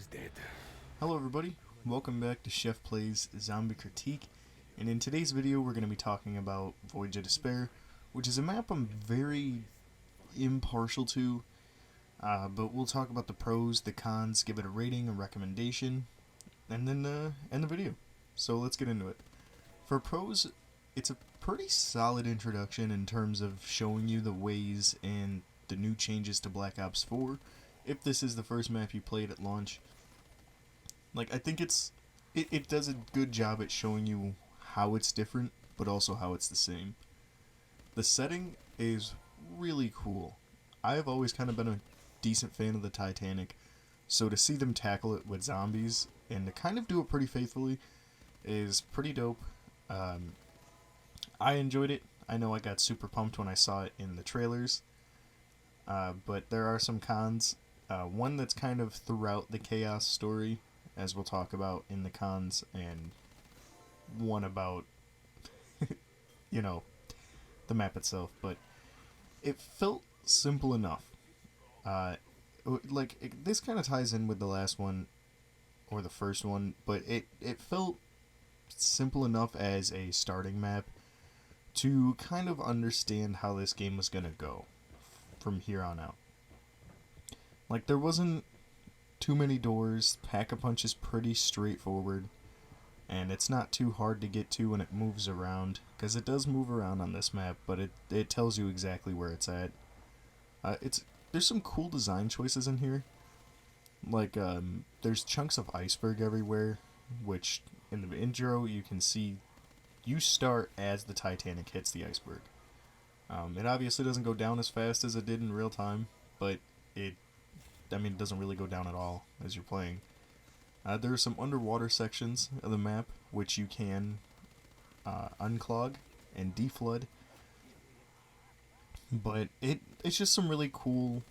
is dead. Hello everybody, welcome back to SheffPlays Zombie Critique, and in today's video we're going to be talking about Voyage of Despair, which is a map I'm very impartial to, but we'll talk about the pros, the cons, give it a rating, a recommendation, and then end the video. So let's get into it. For pros, it's a pretty solid introduction in terms of showing you the ways and the new changes to Black Ops 4, if this is the first map you played at launch. Like, I think it does a good job at showing you how it's different, but also how it's the same. The setting is really cool. I have always kind of been a decent fan of the Titanic, so to see them tackle it with zombies, and to kind of do it pretty faithfully, is pretty dope. I enjoyed it. I know I got super pumped when I saw it in the trailers, but there are some cons. One that's kind of throughout the Chaos story, as we'll talk about in the cons, and one about, you know, the map itself. But it felt simple enough. This kind of ties in with the last one, or the first one, but it felt simple enough as a starting map to kind of understand how this game was going to go from here on out. Like, there wasn't too many doors. Pack-a-Punch is pretty straightforward, and it's not too hard to get to when it moves around, because it does move around on this map, but it tells you exactly where it's at. There's some cool design choices in here. Like, there's chunks of iceberg everywhere, which in the intro you can see you start as the Titanic hits the iceberg. It obviously doesn't go down as fast as it did in real time, but it doesn't really go down at all as you're playing. There are some underwater sections of the map which you can unclog and deflood, but it's just some really cool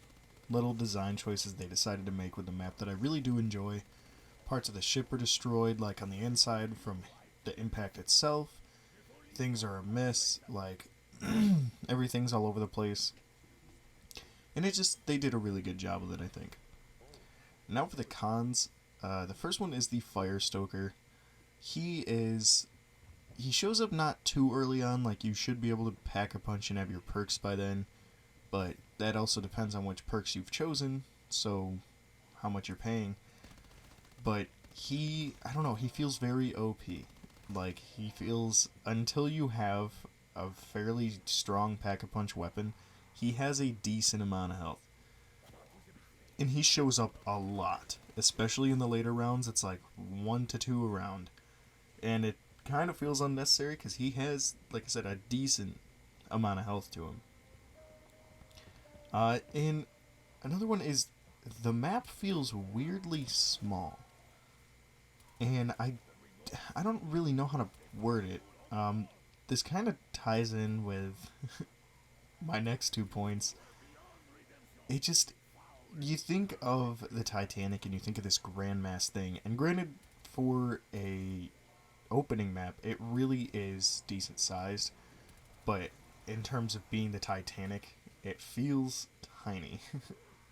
little design choices they decided to make with the map that I really do enjoy. Parts of the ship are destroyed, like on the inside from the impact itself. Things are amiss, like everything's all over the place. And they did a really good job with it, I think. Now for the cons. The first one is the Fire Stoker. He shows up not too early on, like you should be able to Pack-a-Punch and have your perks by then, but that also depends on which perks you've chosen, so how much you're paying. But I don't know, he feels very OP. Like, he feels, until you have a fairly strong Pack-a-Punch weapon, he has a decent amount of health. And he shows up a lot, especially in the later rounds. It's like 1 to 2 a round. And it kind of feels unnecessary because he has, like I said, a decent amount of health to him. And another one is the map feels weirdly small. And I don't really know how to word it. This kind of ties in with my next 2 points. You think of the Titanic and you think of this grandmass thing, and granted, for a opening map, it really is decent sized, but in terms of being the Titanic, it feels tiny.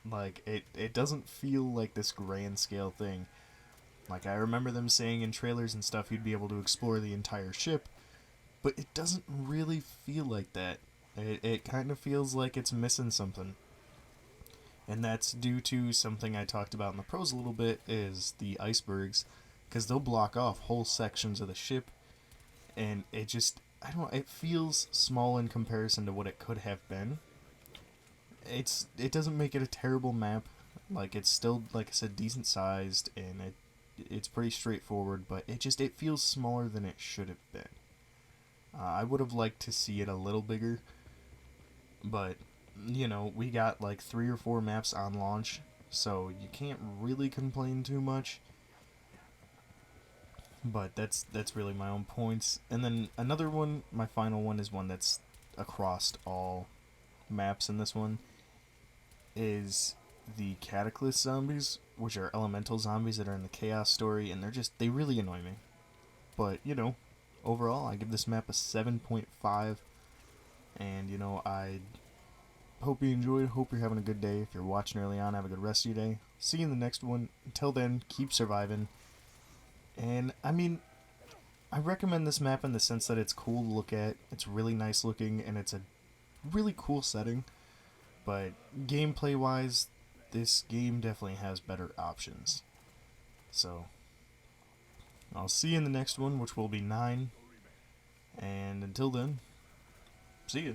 Like, it doesn't feel like this grand scale thing. Like, I remember them saying in trailers and stuff you'd be able to explore the entire ship, but it doesn't really feel like that. It kind of feels like it's missing something. And that's due to something I talked about in the pros a little bit, is the icebergs, because they'll block off whole sections of the ship, and it feels small in comparison to what it could have been. It doesn't make it a terrible map. Like, it's still, like I said, decent sized, and it's pretty straightforward, but it feels smaller than it should have been. I would have liked to see it a little bigger, but, you know, we got like 3 or 4 maps on launch, so you can't really complain too much. But that's really my own points. And then another one, my final one, is one that's across all maps in this one, is the Cataclysm zombies, which are elemental zombies that are in the Chaos story, and they really annoy me. But, you know, overall, I give this map a 7.5, and, you know, Hope you enjoyed. Hope you're having a good day. If you're watching early on, have a good rest of your day. See you in the next one. Until then, keep surviving. And, I mean, I recommend this map in the sense that it's cool to look at, it's really nice looking, and it's a really cool setting. But gameplay-wise, this game definitely has better options. So, I'll see you in the next one, which will be 9. And until then, see ya.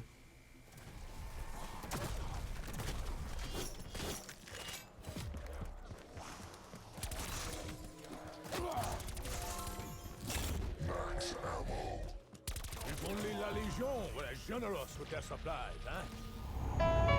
If only La Légion were as generous with their supplies, huh?